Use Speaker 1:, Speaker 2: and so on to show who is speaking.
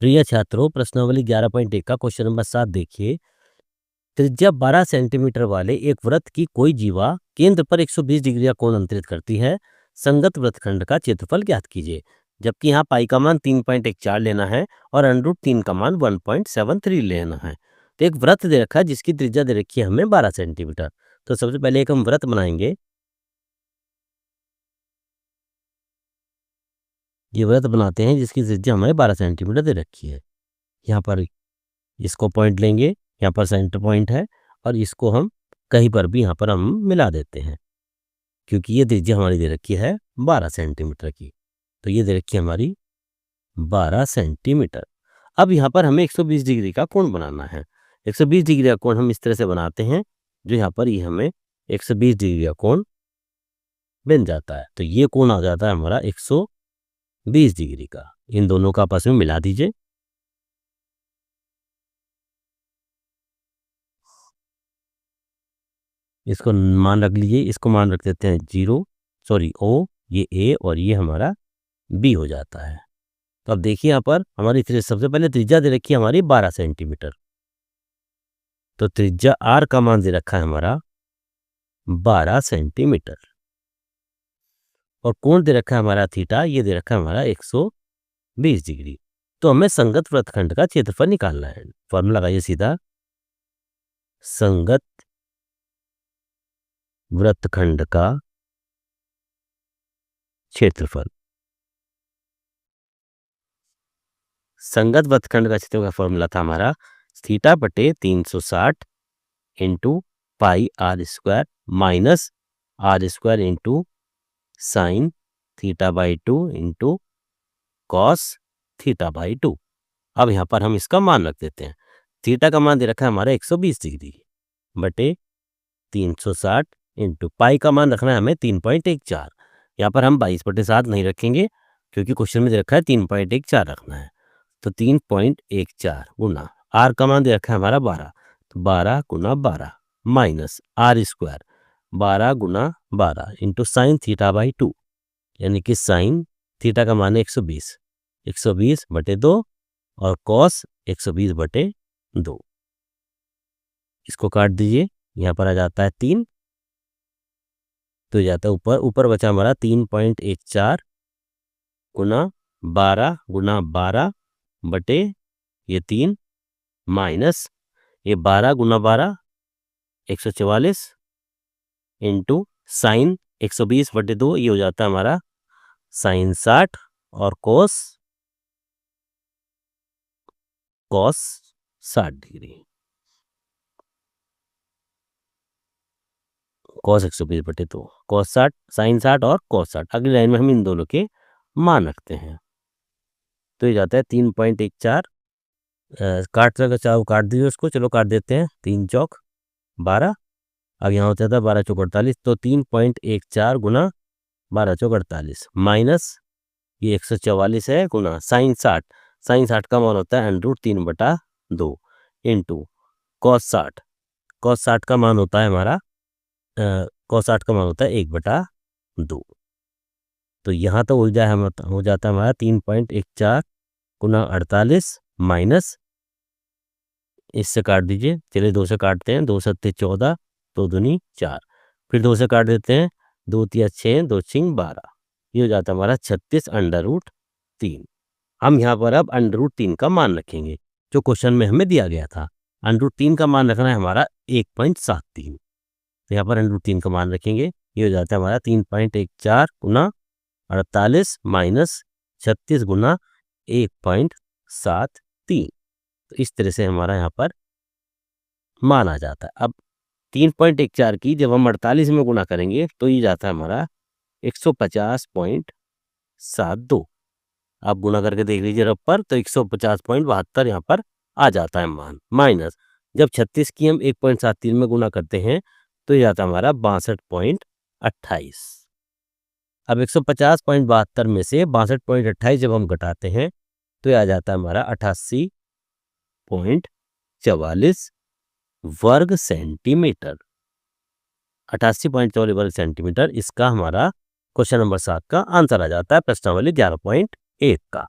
Speaker 1: प्रिय छात्रों, प्रश्नावली 11.1 का क्वेश्चन नंबर 7 देखिए। त्रिज्या 12 सेंटीमीटर वाले एक वृत्त की कोई जीवा केंद्र पर 120 डिग्री का कोण अंतरित करती है। संगत वृत्तखंड का क्षेत्रफल ज्ञात कीजिए। जबकि यहाँ पाई का मान 3.14 लेना है और √3 का मान 1.73 लेना है। तो एक वृत्त दे रखा है जिसकी त्रिज्या दे रखी है हमें 12 सेंटीमीटर। तो सबसे पहले एक हम वृत्त बनाएंगे। ये वृत्त बनाते हैं जिसकी त्रिज्या हमें 12 सेंटीमीटर दे रखी है। यहाँ पर इसको पॉइंट लेंगे, यहाँ पर सेंटर पॉइंट है और इसको हम कहीं पर भी यहाँ पर हम मिला देते हैं, क्योंकि ये त्रिज्या हमारी दे रखी है 12 सेंटीमीटर की। तो ये दे रखी है हमारी 12 सेंटीमीटर। अब यहाँ पर हमें 120 डिग्री का कोण बनाना है। 120 डिग्री का कोण हम इस तरह से बनाते हैं, जो यहाँ पर ये हमें 120 डिग्री का कोण बन जाता है। तो ये कोण आ जाता है हमारा 120 डिग्री का। इन दोनों का आपस में मिला दीजिए। इसको मान रख लीजिए, इसको मान रख देते हैं 0, सॉरी O, ये A और ये हमारा B हो जाता है। तो अब देखिए यहाँ पर हमारी सबसे पहले त्रिज्या दे रखी है हमारी 12 सेंटीमीटर। तो त्रिज्या R का मान दे रखा है हमारा 12 सेंटीमीटर और कोण दे रखा है हमारा थीटा, ये दे रखा है हमारा 120 डिग्री। तो हमें संगत वृत्तखंड का क्षेत्रफल निकालना है। फॉर्मूला लगाइए सीधा, संगत वृत्तखंड का क्षेत्रफल। संगत वृत्तखंड का क्षेत्रफल का फॉर्मूला था हमारा थीटा बटे 360 into pi R square minus R square into sine theta by 2 into cos theta by 2। अब यहाँ पर हम इसका मान रख देते हैं। थीटा का मान दे रखा है हमारा 120 डिग्री बटे 360 इंटू पाई का मान रखना है हमें 3.14। यहाँ पर हम 22/7 नहीं रखेंगे, क्योंकि क्वेश्चन में दे रखा है 3.14 रखना है। तो 3.14 गुना R का मान दे रखा है हमारा 12, तो 12 गुना 12 minus R square 12 Guna 12 into sine theta by 2, यानी कि साइन थीटा का मान है 120 बटे 2 और कॉस 120 बटे 2। इसको काट दीजिए, यहाँ पर आ जाता है 3, तो जाता है ऊपर बचा हमारा 3.14 गुना 12 बटे ये 3 माइनस ये 12 गुना 12 144 इंटू साइन 120 बटे 2, ये हो जाता है हमारा साइन 60 और कोस 60 डिग्री। कॉस 120 बटे 2, कॉस 60, साइन 60 और कॉस 60। अगली लाइन में हम इन दोनों के मान रखते हैं। तो ये जाता है 3.14, काट दीजिए उसको, चलो काट देते हैं। 3 चौक 12, अब यहाँ हो जाता है 12 चौक 48, तो 3.14 गुना 12 चौक 48 माइनस ये 144 है गुना साइन 60 का मान होता है √3/2 इंटू कॉस 60 का मान होता है हमारा कॉस 60 का मान होता है 1/2। तो यहाँ तो हो जाता है हमारा 3.14 गुना 48 माइनस, इससे काट दीजिए, चलिए 2 से काटते हैं, 2 सत्ते 14, 2 दूनी 4, फिर 2 से काट देते हैं, 2 तिया 6, 2 छिंग 12, ये हो जाता है हमारा 36√3। हम यहाँ पर अब √3 का मान रखेंगे, जो क्वेश्चन में हमें दिया गया था। √3 का मान रखना है हमारा 1.73, तो यहाँ पर √3 का मान रखेंगे, ये हो जाता है हमारा 3.14 गुना 48 माइनस 36 गुना 1.73। तो इस तरह से हमारा यहाँ पर मान आ जाता है। अब 3.14 की जब हम 48 में गुना करेंगे तो ये जाता है हमारा 150.72। आप गुना करके देख लीजिए रब पर, तो 150.72 यहाँ पर आ जाता है मान, माइनस जब 36 की हम 1.73 में गुना करते हैं तो ये जाता है हमारा 62.28। अब 150.72 में से 62.28 जब हम घटाते हैं तो ये आ जाता है हमारा 88.44 वर्ग सेंटीमीटर। 88.44 वर्ग सेंटीमीटर इसका हमारा क्वेश्चन नंबर 7 का आंसर आ जाता है प्रश्नावली 11.1 का।